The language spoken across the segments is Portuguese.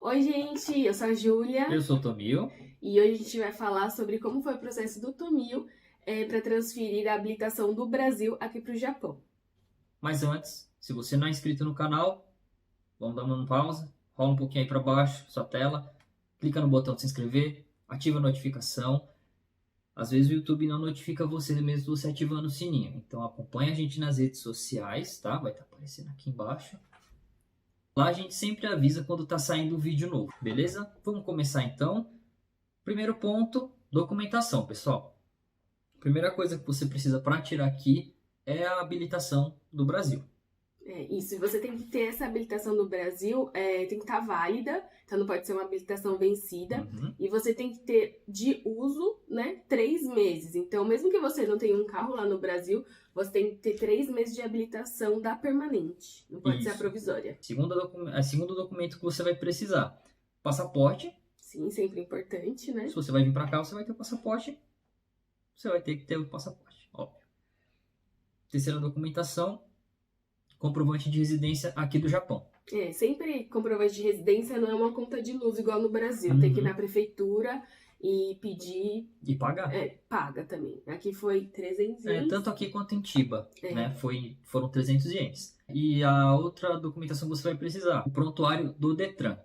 Oi, gente, eu sou a Júlia Eu sou o Tomil. e hoje a gente vai falar sobre como foi o processo do Tomil para transferir a habilitação do Brasil aqui para o Japão. Mas antes, se você não é inscrito no canal, vamos dar uma pausa, rola um pouquinho aí para baixo, sua tela, clica no botão de se inscrever, ativa a notificação. Às vezes o YouTube não notifica você mesmo você ativando o sininho. Então acompanha a gente nas redes sociais, tá? Vai estar aparecendo aqui embaixo. Lá a gente sempre avisa quando está saindo um vídeo novo, beleza? Vamos começar então. Primeiro ponto, documentação, pessoal. Primeira coisa que você precisa para tirar aqui é a habilitação do Brasil. Isso, e você tem que ter essa habilitação no Brasil, tem que estar válida, então não pode ser uma habilitação vencida. Uhum. E você tem que ter de uso, né, 3 meses. Então, mesmo que você não tenha um carro lá no Brasil, você tem que ter 3 meses de habilitação da permanente, não pode ser a Isso. provisória. Segundo documento que você vai precisar. Passaporte. Sim, sempre importante, né? Se você vai vir para cá, você vai ter o passaporte. Você vai ter que ter o passaporte, óbvio. Terceira documentação, comprovante de residência aqui do Japão. Sempre comprovante de residência não é uma conta de luz igual no Brasil. Tem que ir na prefeitura e pedir. E pagar. Paga também. Aqui foi 300 ienes. Tanto aqui quanto em Chiba, né? Foram 300 ienes. E a outra documentação que você vai precisar, o prontuário do Detran,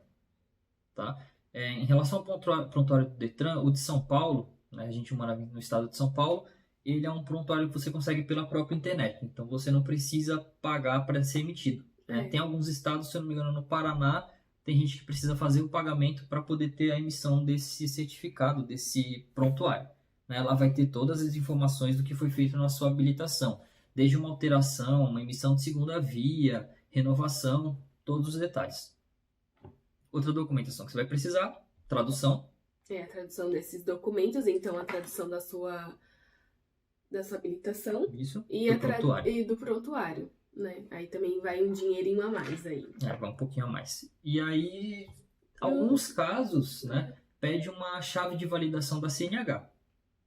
tá? Em relação ao prontuário do Detran, o de São Paulo, né, a gente mora no estado de São Paulo, ele é um prontuário que você consegue pela própria internet, então você não precisa pagar para ser emitido. Né? Tem alguns estados, se eu não me engano, no Paraná, tem gente que precisa fazer o pagamento para poder ter a emissão desse certificado, desse prontuário. Né? Lá vai ter todas as informações do que foi feito na sua habilitação, desde uma alteração, uma emissão de segunda via, renovação, todos os detalhes. Outra documentação que você vai precisar, tradução. A tradução desses documentos, então a tradução da sua habilitação. Isso, e do prontuário. Né? Aí também vai um dinheirinho a mais aí. Vai um pouquinho a mais. E aí, alguns casos, né, pede uma chave de validação da CNH.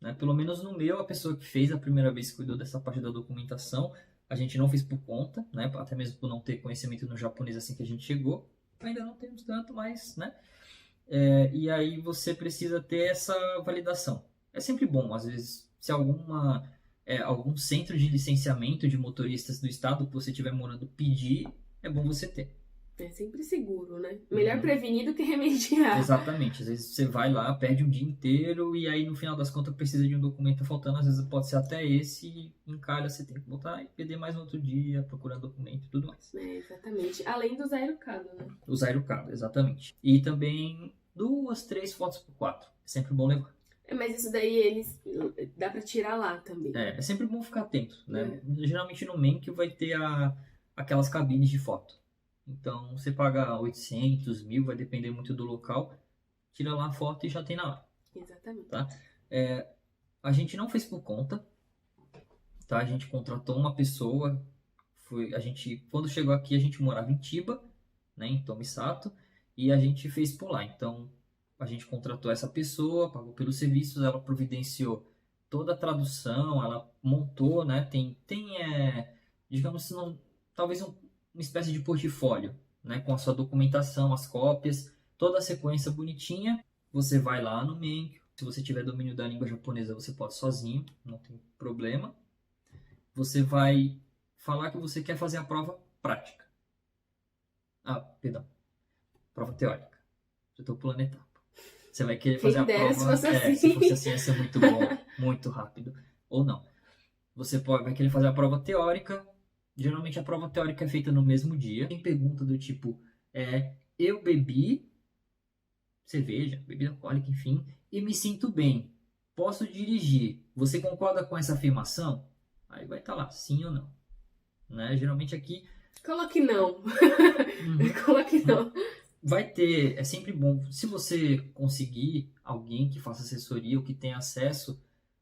Né? Pelo menos no meu, a pessoa que fez a primeira vez que cuidou dessa parte da documentação, a gente não fez por conta, né, até mesmo por não ter conhecimento no japonês assim que a gente chegou. Ainda não temos tanto, mas, né? E aí você precisa ter essa validação. É sempre bom, às vezes, se algum centro de licenciamento de motoristas do estado que você estiver morando pedir, é bom você ter. É sempre seguro, né? Melhor prevenir do que remediar. Exatamente. Às vezes você vai lá, perde um dia inteiro e aí no final das contas precisa de um documento faltando. Às vezes pode ser até esse e encalha, você tem que botar e perder mais no outro dia, procurando documento e tudo mais. Exatamente. Além do Zairocado, né? O Zairocado, exatamente. E também 2, 3 fotos por 4. É sempre bom levar. Mas isso daí dá pra tirar lá também. É sempre bom ficar atento, né? Geralmente no Menk vai ter aquelas cabines de foto. Então você paga 800, 1000, vai depender muito do local. Tira lá a foto e já tem na hora. Exatamente. Tá? A gente não fez por conta. Tá? A gente contratou uma pessoa. Quando chegou aqui, a gente morava em Chiba, né, em Tomisato. E a gente fez por lá. Então a gente contratou essa pessoa, pagou pelos serviços, ela providenciou toda a tradução, ela montou, né? Digamos assim, talvez uma espécie de portfólio, né? Com a sua documentação, as cópias, toda a sequência bonitinha. Você vai lá no Menkyo. Se você tiver domínio da língua japonesa, você pode sozinho, não tem problema. Você vai falar que você quer fazer a prova prática. Perdão. Prova teórica. Já estou pulando etapa. Você vai querer fazer a prova. Se fosse assim. Se fosse assim, ia ser muito bom, muito rápido. Ou não. Você vai querer fazer a prova teórica. Geralmente a prova teórica é feita no mesmo dia. Tem pergunta do tipo: eu bebi cerveja, bebida alcoólica, enfim, e me sinto bem. Posso dirigir. Você concorda com essa afirmação? Aí vai estar lá, sim ou não. Né? Geralmente aqui. Coloque não. Coloque não. Vai ter, é sempre bom, se você conseguir alguém que faça assessoria ou que tenha acesso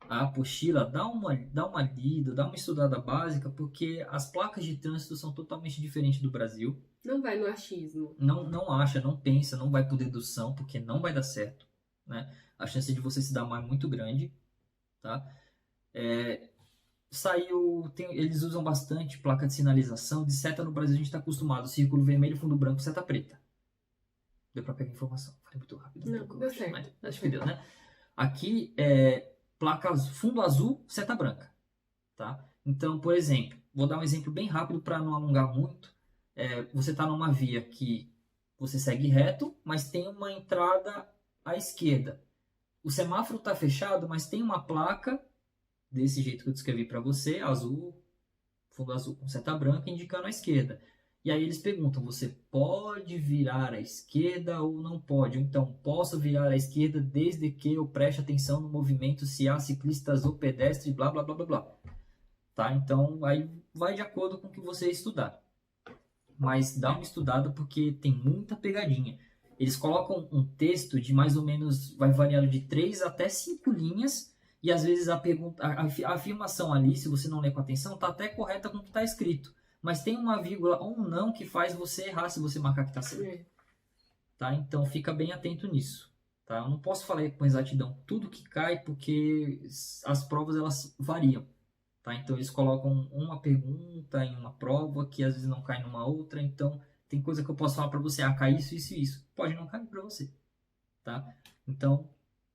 à apostila, dá uma lida, dá uma estudada básica, porque as placas de trânsito são totalmente diferentes do Brasil. Não vai no achismo. Não acha, não pensa, não vai por dedução, porque não vai dar certo. Né? A chance de você se dar mal é muito grande. Tá? Eles usam bastante placa de sinalização. De seta no Brasil a gente está acostumado, círculo vermelho, fundo branco, seta preta. Deu pra pegar informação. Falei muito rápido. Não, deu certo. Mas acho que deu, né? Aqui é fundo azul, seta branca. Tá? Então, por exemplo, vou dar um exemplo bem rápido para não alongar muito. Você está numa via que você segue reto, mas tem uma entrada à esquerda. O semáforo está fechado, mas tem uma placa desse jeito que eu descrevi para você, azul, fundo azul com seta branca, indicando a esquerda. E aí eles perguntam, você pode virar à esquerda ou não pode? Ou então, posso virar à esquerda desde que eu preste atenção no movimento se há ciclistas ou pedestres, blá, blá, blá, blá, blá. Tá? Então, aí vai de acordo com o que você estudar. Mas dá uma estudada porque tem muita pegadinha. Eles colocam um texto de mais ou menos, vai variando de 3 até 5 linhas, e às vezes a afirmação ali, se você não ler com atenção, está até correta com o que está escrito. Mas tem uma vírgula ou um não que faz você errar se você marcar que está certo. Tá? Então fica bem atento nisso. Tá? Eu não posso falar com exatidão tudo que cai, porque as provas elas variam. Tá? Então eles colocam uma pergunta em uma prova que às vezes não cai numa outra. Então tem coisa que eu posso falar para você, cai isso, isso e isso. Pode não cair para você. Tá? Então...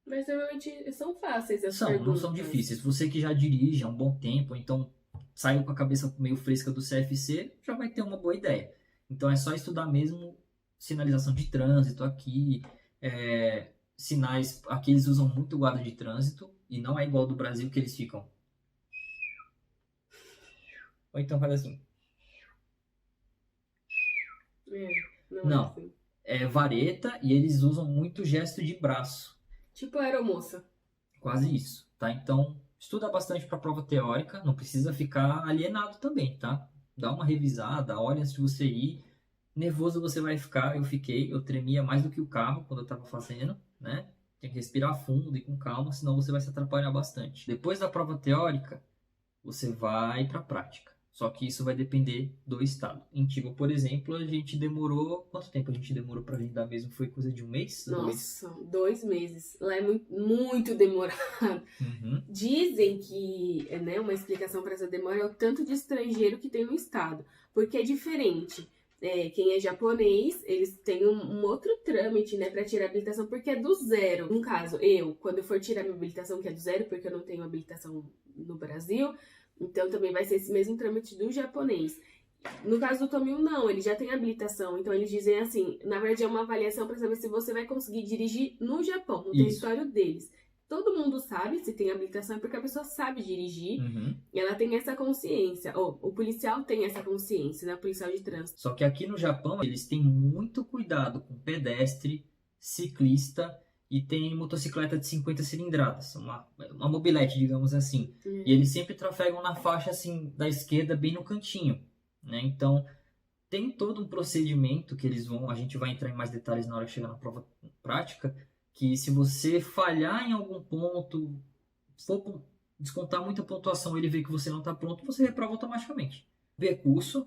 Mas normalmente são fáceis as perguntas. Não são difíceis. Você que já dirige há um bom tempo, então saiu com a cabeça meio fresca do CFC, já vai ter uma boa ideia. Então é só estudar mesmo sinalização de trânsito aqui, sinais, aqui eles usam muito guarda de trânsito, e não é igual do Brasil que eles ficam. Ou então faz assim. Não, assim. É vareta e eles usam muito gesto de braço. Tipo aeromoça. Quase isso, tá? Então, estuda bastante para a prova teórica, não precisa ficar alienado também, tá? Dá uma revisada, olha antes de você ir. Nervoso você vai ficar, eu tremia mais do que o carro quando eu estava fazendo, né? Tem que respirar fundo e com calma, senão você vai se atrapalhar bastante. Depois da prova teórica, você vai para a prática. Só que isso vai depender do estado. Em Tiba, por exemplo, a gente demorou... Quanto tempo a gente demorou para agendar mesmo? Foi coisa de um mês? Nossa, 2 meses. Lá é muito, muito demorado. Uhum. Dizem que, né, uma explicação para essa demora é o tanto de estrangeiro que tem no estado. Porque é diferente. Quem é japonês, eles têm um outro trâmite, né, para tirar a habilitação, porque é do zero. No caso, quando eu for tirar minha habilitação, que é do zero, porque eu não tenho habilitação no Brasil, então também vai ser esse mesmo trâmite do japonês. No caso do Tomil, não, ele já tem habilitação, então eles dizem assim, na verdade é uma avaliação para saber se você vai conseguir dirigir no Japão, no território deles. Todo mundo sabe se tem habilitação, é porque a pessoa sabe dirigir, e ela tem essa consciência, o policial tem essa consciência, né, o policial de trânsito. Só que aqui no Japão, eles têm muito cuidado com pedestre, ciclista e tem motocicleta de 50 cilindradas, uma mobilete, digamos assim. E eles sempre trafegam na faixa assim da esquerda, bem no cantinho, né? Então, tem todo um procedimento que a gente vai entrar em mais detalhes na hora que chegar na prova prática, que se você falhar em algum ponto, for descontar muita pontuação, ele vê que você não está pronto, você reprova automaticamente. Percurso,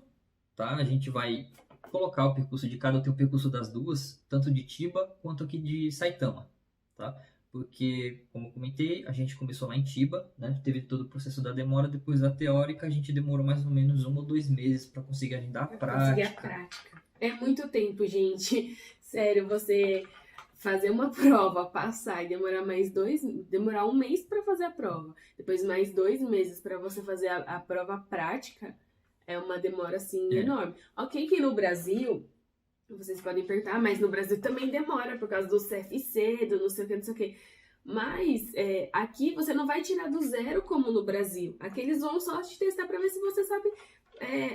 tá? A gente vai colocar o percurso de cada, eu tenho o percurso das duas, tanto de Chiba quanto aqui de Saitama, tá? Porque, como eu comentei, a gente começou lá em Chiba, né? Teve todo o processo da demora, depois da teórica, a gente demorou mais ou menos 1 ou 2 meses para conseguir agendar a prática. É muito tempo, gente. Sério, você fazer uma prova, passar e demorar demorar 1 mês para fazer a prova, depois mais 2 meses para você fazer a prova prática, é uma demora assim enorme. Ok que no Brasil, vocês podem perguntar, mas no Brasil também demora por causa do CFC, do não sei o que. Mas aqui você não vai tirar do zero como no Brasil. Aqui eles vão só te testar para ver se você sabe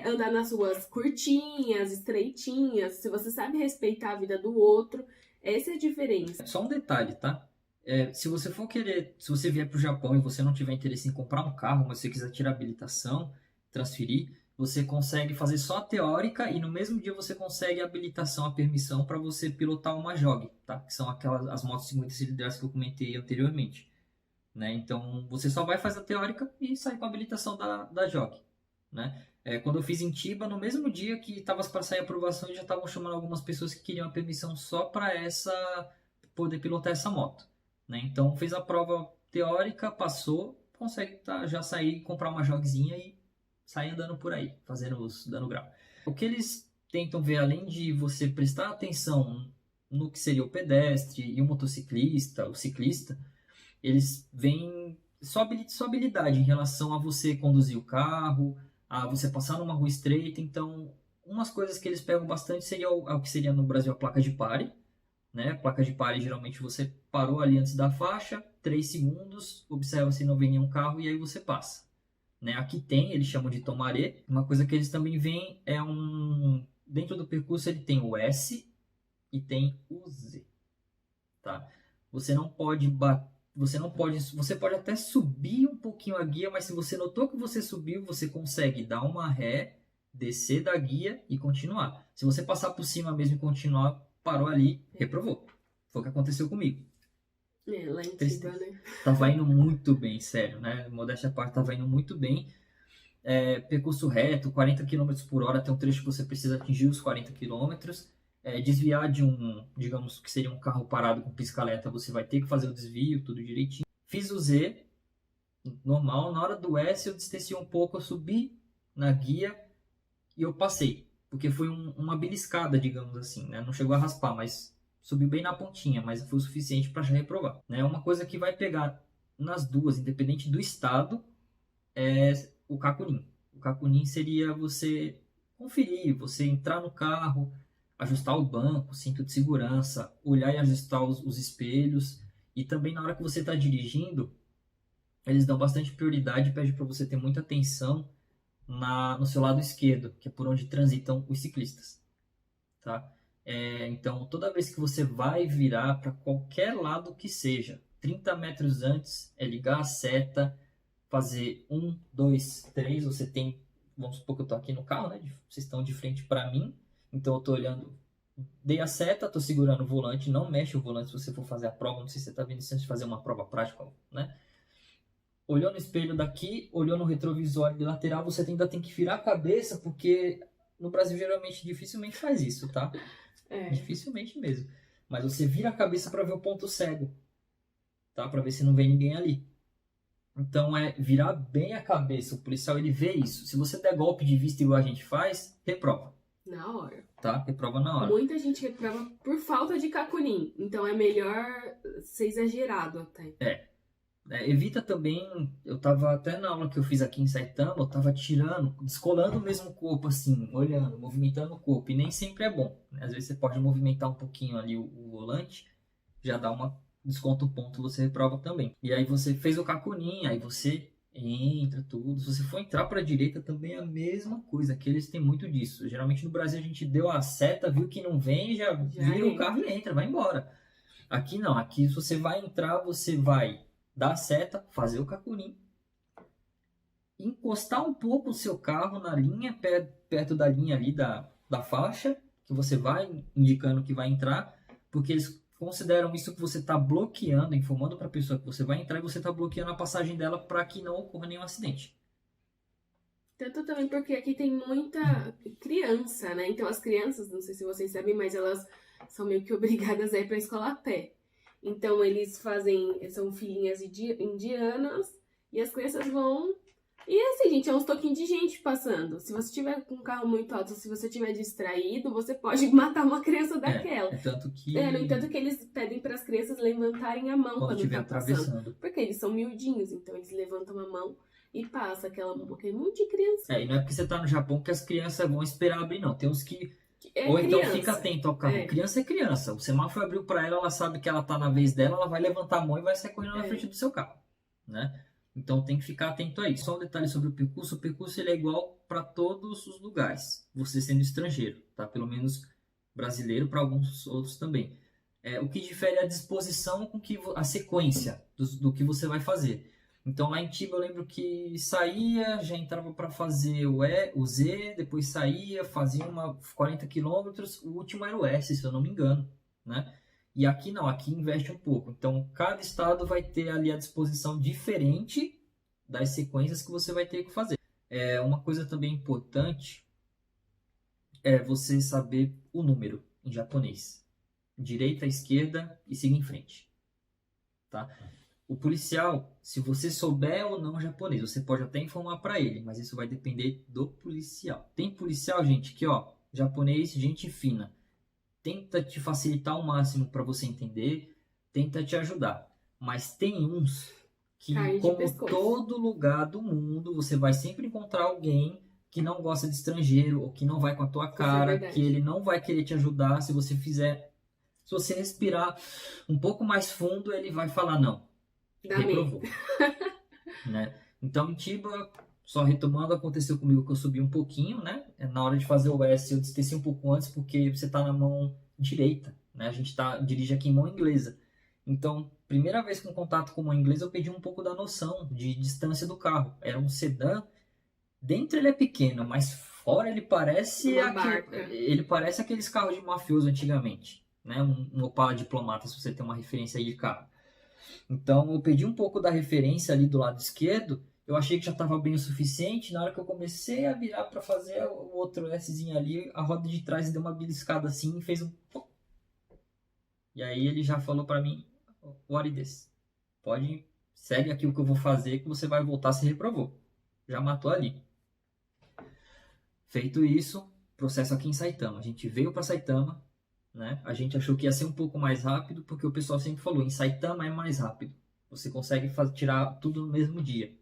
andar nas ruas curtinhas, estreitinhas, se você sabe respeitar a vida do outro. Essa é a diferença. Só um detalhe, tá? Se você vier para o Japão e você não tiver interesse em comprar um carro, mas você quiser tirar habilitação, transferir, você consegue fazer só a teórica e no mesmo dia você consegue a habilitação, a permissão para você pilotar uma JOG, tá? Que são as motos 50 cilindradas que eu comentei anteriormente, né? Então você só vai fazer a teórica e sai com a habilitação da JOG, né? Quando eu fiz em Chiba, no mesmo dia que estava para sair a aprovação, já estavam chamando algumas pessoas que queriam a permissão só para poder pilotar essa moto, né? Então fez a prova teórica, passou, consegue já sair, comprar uma jogzinha e sair andando por aí, dando grau. O que eles tentam ver, além de você prestar atenção no que seria o pedestre e o motociclista, o ciclista, eles veem sua habilidade em relação a você conduzir o carro, a você passar numa rua estreita. Então, umas coisas que eles pegam bastante seria o que seria no Brasil a placa de pare, né? A placa de pare, geralmente você parou ali antes da faixa, 3 segundos, observa se não vem nenhum carro e aí você passa. Né? Aqui tem, eles chamam de tomaré. Uma coisa que eles também veem é dentro do percurso ele tem o S e tem o Z, tá? Você não pode você pode até subir um pouquinho a guia, mas se você notou que você subiu, você consegue dar uma ré, descer da guia e continuar. Se você passar por cima mesmo e continuar, parou ali, reprovou. Foi o que aconteceu comigo. Lá em Tiba, né? Tava indo muito bem, sério, né? Modéstia à parte, tava indo muito bem. Percurso reto, 40 km por hora, tem um trecho que você precisa atingir os 40 km. Desviar de digamos que seria um carro parado com pisca-alerta, você vai ter que fazer o desvio, tudo direitinho. Fiz o Z, normal. Na hora do S, eu distanciei um pouco, eu subi na guia e eu passei. Porque foi uma beliscada, digamos assim, né? Não chegou a raspar, mas subiu bem na pontinha, mas foi o suficiente para já reprovar. Né? Uma coisa que vai pegar nas duas, independente do estado, é o cacunim. O cacunim seria você conferir, você entrar no carro, ajustar o banco, cinto de segurança, olhar e ajustar os espelhos. E também na hora que você está dirigindo, eles dão bastante prioridade e pedem para você ter muita atenção no seu lado esquerdo, que é por onde transitam os ciclistas. Tá? Então, toda vez que você vai virar para qualquer lado que seja, 30 metros antes é ligar a seta, fazer 1, 2, 3, você tem, vamos supor que eu estou aqui no carro, né? Vocês estão de frente para mim, então eu estou olhando, dei a seta, estou segurando o volante, não mexe o volante se você for fazer a prova, não sei se você está vendo isso antes de fazer uma prova prática, né? Olhou no espelho daqui, olhou no retrovisor de lateral, você ainda tem que virar a cabeça, porque no Brasil geralmente dificilmente faz isso, tá? Dificilmente mesmo. Mas você vira a cabeça para ver o ponto cego, tá? Para ver se não vem ninguém ali. Então virar bem a cabeça. O policial ele vê isso. Se você der golpe de vista igual a gente faz, reprova. Na hora. Tá? Reprova na hora. Muita gente reprova por falta de cacunim. Então é melhor ser exagerado até. Evita também, eu tava até na aula que eu fiz aqui em Saitama, eu tava tirando, descolando mesmo o corpo assim, olhando, movimentando o corpo, e nem sempre é bom, né? Às vezes você pode movimentar um pouquinho ali o volante, já dá desconta o ponto, você reprova também. E aí você fez o cacunim, aí você entra tudo, se você for entrar para a direita também é a mesma coisa, aqui eles têm muito disso. Geralmente no Brasil a gente deu a seta, viu que não vem, já vira o carro e entra, vai embora. Aqui não, aqui se você vai entrar, você vai dar a seta, fazer o cacunim, encostar um pouco o seu carro na linha, perto da linha ali da faixa, que você vai indicando que vai entrar, porque eles consideram isso que você está bloqueando, informando para a pessoa que você vai entrar e você está bloqueando a passagem dela para que não ocorra nenhum acidente. Tanto também porque aqui tem muita criança, né? Então as crianças, não sei se vocês sabem, mas elas são meio que obrigadas a ir para a escola a pé. Então eles são filhinhas indianas e as crianças vão. E assim, gente, é uns toquinhos de gente passando. Se você tiver com um carro muito alto, se você tiver distraído, você pode matar uma criança daquela. No entanto que eles pedem para as crianças levantarem a mão quando estiver atravessando. Porque eles são miudinhos, então eles levantam a mão e passa aquele monte de criança. E não é porque você tá no Japão que as crianças vão esperar abrir, não. Tem uns que... Ou então fica atento ao carro. Criança é criança. O semáforo abriu para ela, ela sabe que ela tá na vez dela, ela vai levantar a mão e vai sair correndo na frente do seu carro, né? Então tem que ficar atento aí. Só um detalhe sobre o percurso ele é igual para todos os lugares, você sendo estrangeiro, tá? Pelo menos brasileiro, para alguns outros também. O que difere é a disposição com que a sequência do que você vai fazer. Então lá em Tiba eu lembro que saía, já entrava para fazer o Z, depois saía, fazia 40 km, o último era o S, se eu não me engano, né? E aqui não, aqui inverte um pouco. Então cada estado vai ter ali a disposição diferente das sequências que você vai ter que fazer. Uma coisa também importante é você saber o número em japonês. Direita, esquerda e siga em frente, tá? O policial, se você souber ou não japonês, você pode até informar para ele, mas isso vai depender do policial. Tem policial, gente, que japonês, gente fina. tenta te facilitar ao máximo para você entender, tenta te ajudar. Mas tem uns que, como todo lugar do mundo, você vai sempre encontrar alguém que não gosta de estrangeiro, ou que não vai com a tua cara, que ele não vai querer te ajudar se você respirar um pouco mais fundo, ele vai falar não. Reprovou. Né? Então, em Tiba, só retomando, aconteceu comigo que eu subi um pouquinho, né? Na hora de fazer o S, eu desci um pouco antes, porque você tá na mão direita, né? A gente dirige aqui em mão inglesa. Então, primeira vez com contato com mão inglesa, eu perdi um pouco da noção de distância do carro. Era um sedã, dentro ele é pequeno, mas fora ele parece ele parece aqueles carros de mafioso antigamente, né? Um Opala Diplomata, se você tem uma referência aí de carro. Então, eu perdi um pouco da referência ali do lado esquerdo. Eu achei que já estava bem o suficiente. Na hora que eu comecei a virar para fazer o outro Szinho ali, a roda de trás deu uma beliscada assim e fez um... E aí ele já falou para mim, what is this? Segue aqui o que eu vou fazer que você vai voltar, se reprovou. Já matou ali. Feito isso, processo aqui em Saitama. A gente veio para Saitama, né? A gente achou que ia ser um pouco mais rápido, porque o pessoal sempre falou, em Saitama é mais rápido. Você consegue tirar tudo no mesmo dia.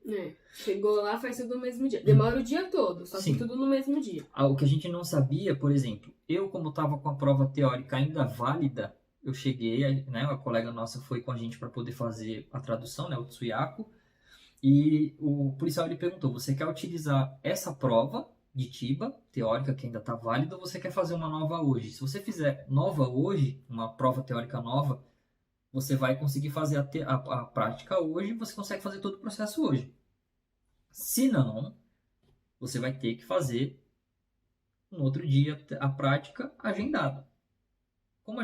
Chegou lá, faz tudo no mesmo dia. Demora o dia todo, só que tudo no mesmo dia. O que a gente não sabia, por exemplo, eu como estava com a prova teórica ainda válida, eu cheguei, né, a colega nossa foi com a gente para poder fazer a tradução, né, o Tsuyako, e o policial ele perguntou, você quer utilizar essa prova de Tiba, teórica, que ainda está válida, ou você quer fazer uma nova hoje? Se você fizer nova hoje, uma prova teórica nova, você vai conseguir fazer a prática hoje, você consegue fazer todo o processo hoje. Se não, você vai ter que fazer no outro dia a prática agendada. Como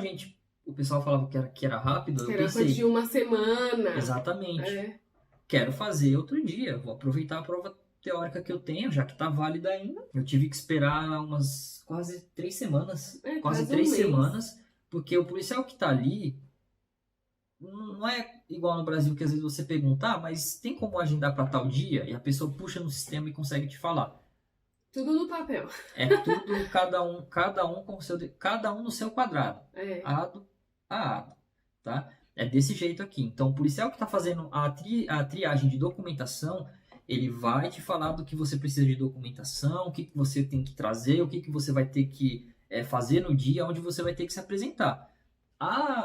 o pessoal falava que era rápido, eu pensei... de uma semana. Exatamente. Quero fazer outro dia, vou aproveitar a prova teórica que eu tenho, já que está válida ainda. Eu tive que esperar umas quase 3 semanas. Quase 3 semanas, porque o policial que está ali não é igual no Brasil, que às vezes você pergunta, mas tem como agendar para tal dia? E a pessoa puxa no sistema e consegue te falar. Tudo no papel. É tudo, cada um no seu quadrado. Ado a ado, tá? É desse jeito aqui. Então, o policial que está fazendo a triagem de documentação, ele vai te falar do que você precisa de documentação, o que você tem que trazer, o que você vai ter que fazer no dia, onde você vai ter que se apresentar.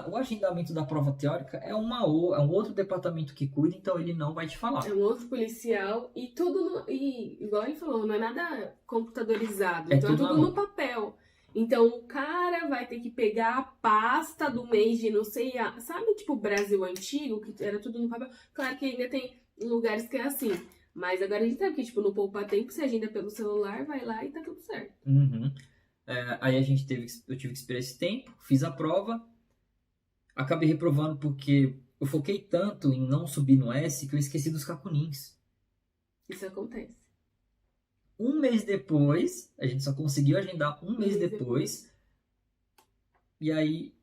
O agendamento da prova teórica é um outro departamento que cuida, então ele não vai te falar. É um outro policial e igual ele falou, não é nada computadorizado, então é tudo no papel. Então o cara vai ter que pegar a pasta do mês de não sei, sabe, tipo o Brasil antigo, que era tudo no papel? Claro que ainda tem lugares que é assim, mas agora a gente sabe que tipo, no Poupa Tempo você agenda pelo celular, vai lá e tá tudo certo. Aí eu tive que esperar esse tempo, fiz a prova, acabei reprovando porque eu foquei tanto em não subir no S que eu esqueci dos cacunins. Isso acontece. Um mês depois, a gente só conseguiu agendar um mês depois. E aí,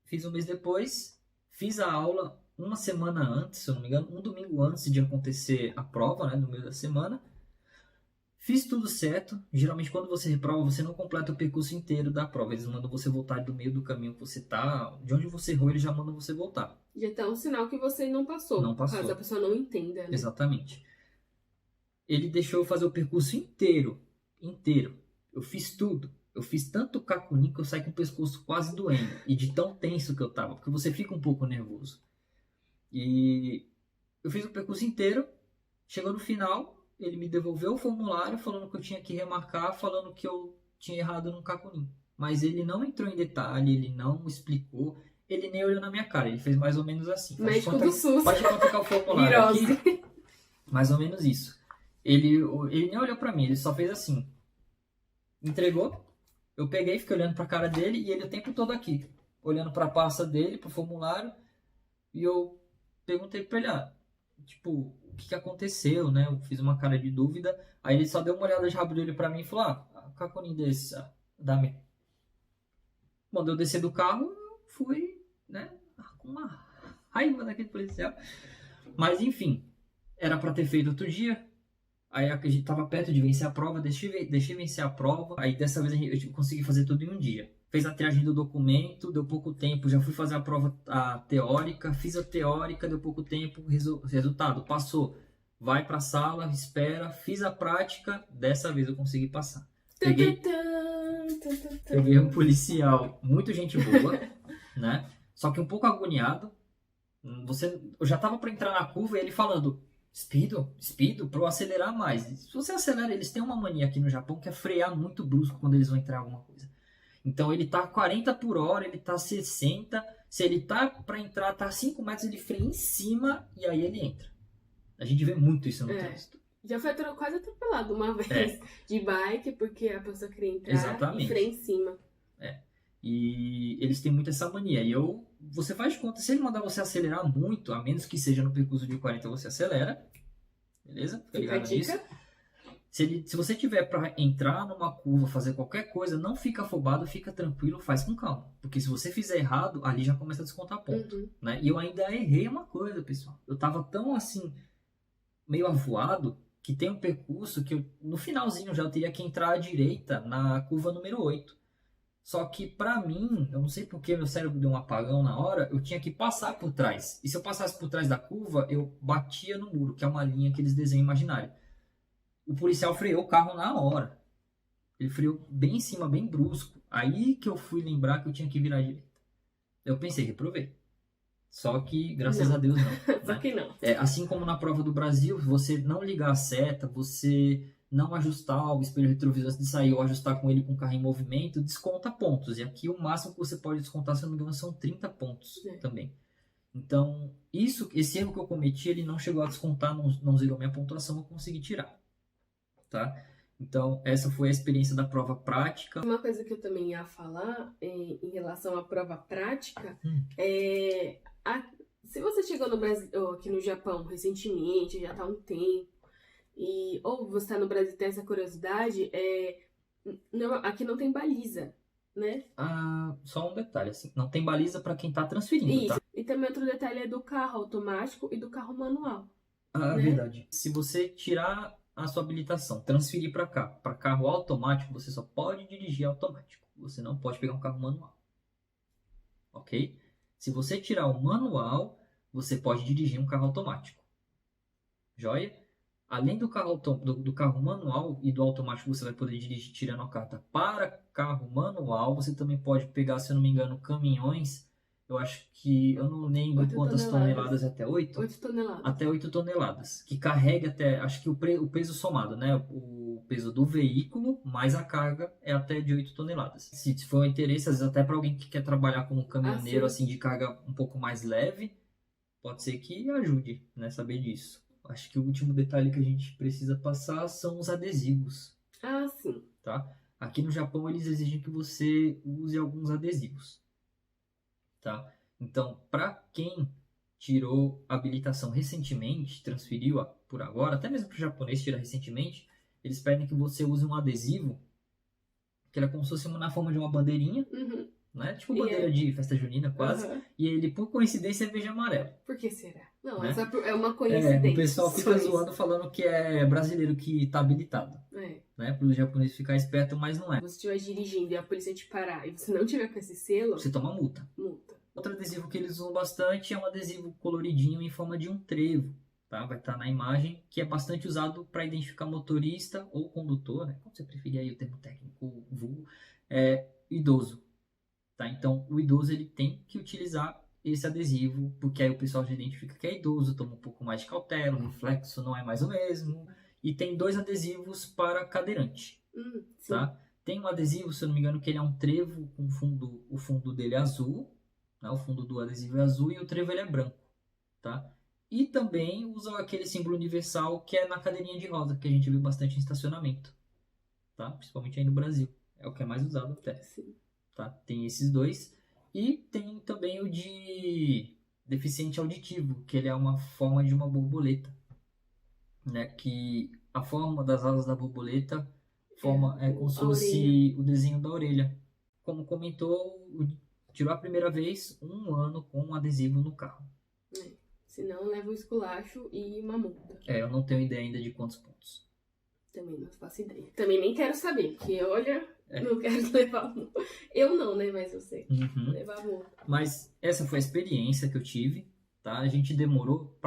fiz um mês depois, fiz a aula uma semana antes, se eu não me engano, um domingo antes de acontecer a prova, né, no meio da semana. Fiz tudo certo. Geralmente, quando você reprova, você não completa o percurso inteiro da prova. Eles mandam você voltar do meio do caminho que você tá. De onde você errou, eles já mandam você voltar. Já tá um sinal que você não passou. Não passou. Caso a pessoa não entenda, né? Exatamente. Ele deixou eu fazer o percurso inteiro. Eu fiz tudo. Eu fiz tanto cacunim que eu saí com o pescoço quase doendo. E de tão tenso que eu tava. Porque você fica um pouco nervoso. E eu fiz o percurso inteiro. Chegou no final, ele me devolveu o formulário falando que eu tinha que remarcar, falando que eu tinha errado no cacunim. Mas ele não entrou em detalhe, ele não explicou, ele nem olhou na minha cara. Ele fez mais ou menos assim. Médico do SUS. Pode quantificar o formulário aqui. Mais ou menos isso. Ele nem olhou pra mim, ele só fez assim. Entregou, eu peguei, fiquei olhando pra cara dele e ele o tempo todo aqui. Olhando pra pasta dele, pro formulário. E eu perguntei pra ele, tipo, o que aconteceu, né? Eu fiz uma cara de dúvida. Aí ele só deu uma olhada de rabo dele pra mim e falou, cacunim desse, dá-me. Mandou eu descer do carro, fui, né? Com uma raiva daquele policial. Mas enfim, era pra ter feito outro dia. Aí a gente tava perto de vencer a prova, deixei vencer a prova. Aí dessa vez eu consegui fazer tudo em um dia. fez a triagem do documento, deu pouco tempo, já fui fazer a prova teórica, fiz a teórica, deu pouco tempo, resultado, passou. Vai para a sala, espera, fiz a prática, dessa vez eu consegui passar. Peguei um policial, muito gente boa, né? Só que um pouco agoniado. Eu já tava para entrar na curva e ele falando, speedo, para eu acelerar mais. Se você acelera, eles têm uma mania aqui no Japão que é frear muito brusco quando eles vão entrar em alguma coisa. Então ele tá 40 por hora, ele tá 60. Se ele tá para entrar, tá 5 metros, ele freia em cima e aí ele entra. A gente vê muito isso no trânsito. Já foi quase atropelado uma vez de bike, porque a pessoa queria entrar e freia em cima. E eles têm muito essa mania. E você faz de conta, se ele mandar você acelerar muito, a menos que seja no percurso de 40, você acelera. Beleza? Fica ligado nisso. Se você tiver para entrar numa curva, fazer qualquer coisa, não fica afobado, fica tranquilo, faz com calma. Porque se você fizer errado, ali já começa a descontar ponto. Né? E eu ainda errei uma coisa, pessoal. Eu tava tão assim, meio avoado, que tem um percurso que no finalzinho já teria que entrar à direita na curva número 8. Só que pra mim, eu não sei porque meu cérebro deu um apagão na hora, eu tinha que passar por trás. E se eu passasse por trás da curva, eu batia no muro, que é uma linha que eles desenham imaginário. O policial freou o carro na hora. Ele freou bem em cima, bem brusco. Aí que eu fui lembrar que eu tinha que virar à direita. Eu pensei, reprovei. Só que, graças a Deus, não. Só que não. Assim como na prova do Brasil, você não ligar a seta, você não ajustar o espelho retrovisor antes de sair ou ajustar com ele com o carro em movimento, desconta pontos. E aqui o máximo que você pode descontar, se eu não me engano, são 30 pontos também. Então, esse erro que eu cometi, ele não chegou a descontar, não zerou minha pontuação, eu consegui tirar. Tá? Então, essa foi a experiência da prova prática. Uma coisa que eu também ia falar em relação à prova prática se você chegou no Brasil, ou aqui no Japão recentemente, já está há um tempo, ou você está no Brasil e tem essa curiosidade, aqui não tem baliza, né? Só um detalhe, assim, não tem baliza para quem está transferindo, isso. Tá? E também outro detalhe é do carro automático e do carro manual. Né? Verdade. Se você tirar a sua habilitação, transferir para cá, para carro automático, você só pode dirigir automático. Você não pode pegar um carro manual. Ok? Se você tirar o manual, você pode dirigir um carro automático. Joia? Além do carro manual e do automático, você vai poder dirigir tirando a carta para carro manual. Você também pode pegar, se eu não me engano, caminhões. Eu acho que, eu não lembro quantas toneladas, até 8? 8 toneladas. Até 8 toneladas. Que carrega até, acho que o peso somado, né? O peso do veículo mais a carga é até de 8 toneladas. Se for um interesse, às vezes até para alguém que quer trabalhar como caminhoneiro, assim, de carga um pouco mais leve, pode ser que ajude, né? Saber disso. Acho que o último detalhe que a gente precisa passar são os adesivos. Sim. Tá? Aqui no Japão, eles exigem que você use alguns adesivos. Tá? Então, para quem tirou habilitação recentemente, transferiu por agora, até mesmo para o japonês tirar recentemente, eles pedem que você use um adesivo, que ele é como se fosse na forma de uma bandeirinha, né? Tipo bandeira de festa junina, quase. E ele, por coincidência, é verde e amarelo. Por que será? Não, né? essa é uma coincidência. O pessoal fica zoando falando que é brasileiro que tá habilitado. Né? Para os japoneses ficar esperto, mas não é. Se você estiver dirigindo e a polícia te parar e você não tiver com esse selo, você toma multa. Outro adesivo que eles usam bastante é um adesivo coloridinho em forma de um trevo. Tá? Vai estar na imagem, que é bastante usado para identificar motorista ou condutor, né? Como você preferir aí o termo técnico, vulgo, idoso. Tá? Então, o idoso ele tem que utilizar esse adesivo, porque aí o pessoal já identifica que é idoso, toma um pouco mais de cautela, o reflexo não é mais o mesmo. E tem 2 adesivos para cadeirante. Tá? Tem um adesivo, se eu não me engano, que ele é um trevo com o fundo dele é azul, né? O fundo do adesivo é azul e o trevo ele é branco. Tá? E também usa aquele símbolo universal que é na cadeirinha de roda, que a gente vê bastante em estacionamento. Tá? Principalmente aí no Brasil. É o que é mais usado até. Tá? Tem esses 2. E tem também o de deficiente auditivo, que ele é uma forma de uma borboleta. Né? Que a forma das asas da borboleta é como se fosse o desenho da orelha. Como comentou, tirou a primeira vez 1 ano com um adesivo no carro. Senão leva um esculacho e uma multa. Eu não tenho ideia ainda de quantos pontos. Também não faço ideia. Também nem quero saber, porque olha, Não quero levar multa. Eu não, né? Mas você. Uhum. Levar multa. Mas essa foi a experiência que eu tive, tá? A gente demorou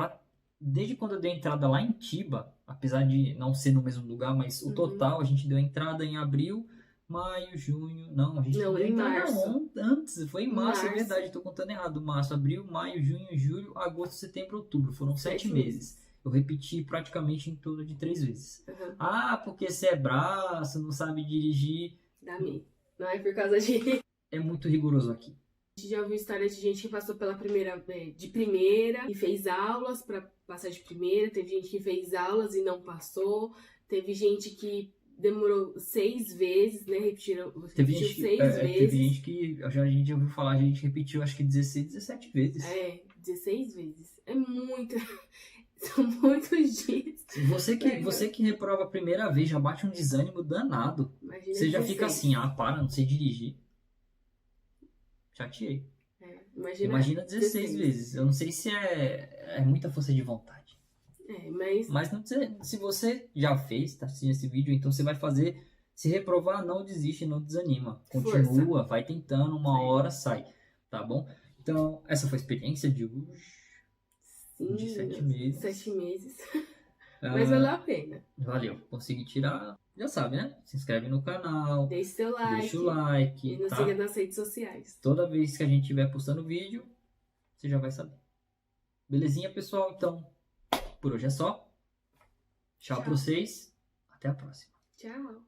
desde quando eu dei a entrada lá em Tiba, apesar de não ser no mesmo lugar, mas o total, a gente deu a entrada em abril, maio, junho... Não, a gente Não, deu a em entrada março. antes, foi em março, é Março. verdade, tô contando errado. Março, abril, maio, junho, julho, agosto, setembro, outubro. Foram 7 7 meses. Eu repeti praticamente em torno de 3 vezes. Uhum. Ah, porque você é braço, não sabe dirigir. Dá medo. Não é por causa de... É muito rigoroso aqui. A gente já ouviu história de gente que passou de primeira e fez aulas para passar de primeira. Teve gente que fez aulas e não passou. Teve gente que demorou 6 vezes, né? Repetiu Teve 6 vezes. vezes. Teve gente que a gente ouviu falar, a gente repetiu acho que 16, 17 vezes. 16 vezes. É muito. São muitos dias. Você que reprova a primeira vez já bate um desânimo danado. Imagina Você já 16. fica assim, não sei dirigir. Chateei. Imagina 16 vezes. Eu não sei se é muita força de vontade. Mas não, se você já fez, tá assistindo esse vídeo, então você vai fazer. Se reprovar, não desiste, não desanima. Continua, vai tentando, uma hora sai. Tá bom? Então, essa foi a experiência de hoje. Sim, de 7 meses. 7 meses. Mas valeu a pena. Valeu. Consegui tirar. Já sabe, né? Se inscreve no canal. Deixe seu like. Deixa o like. E nos tá? siga nas redes sociais. Toda vez que a gente estiver postando vídeo, você já vai saber. Belezinha, pessoal? Então, por hoje é só. Tchau pra vocês. Até a próxima. Tchau.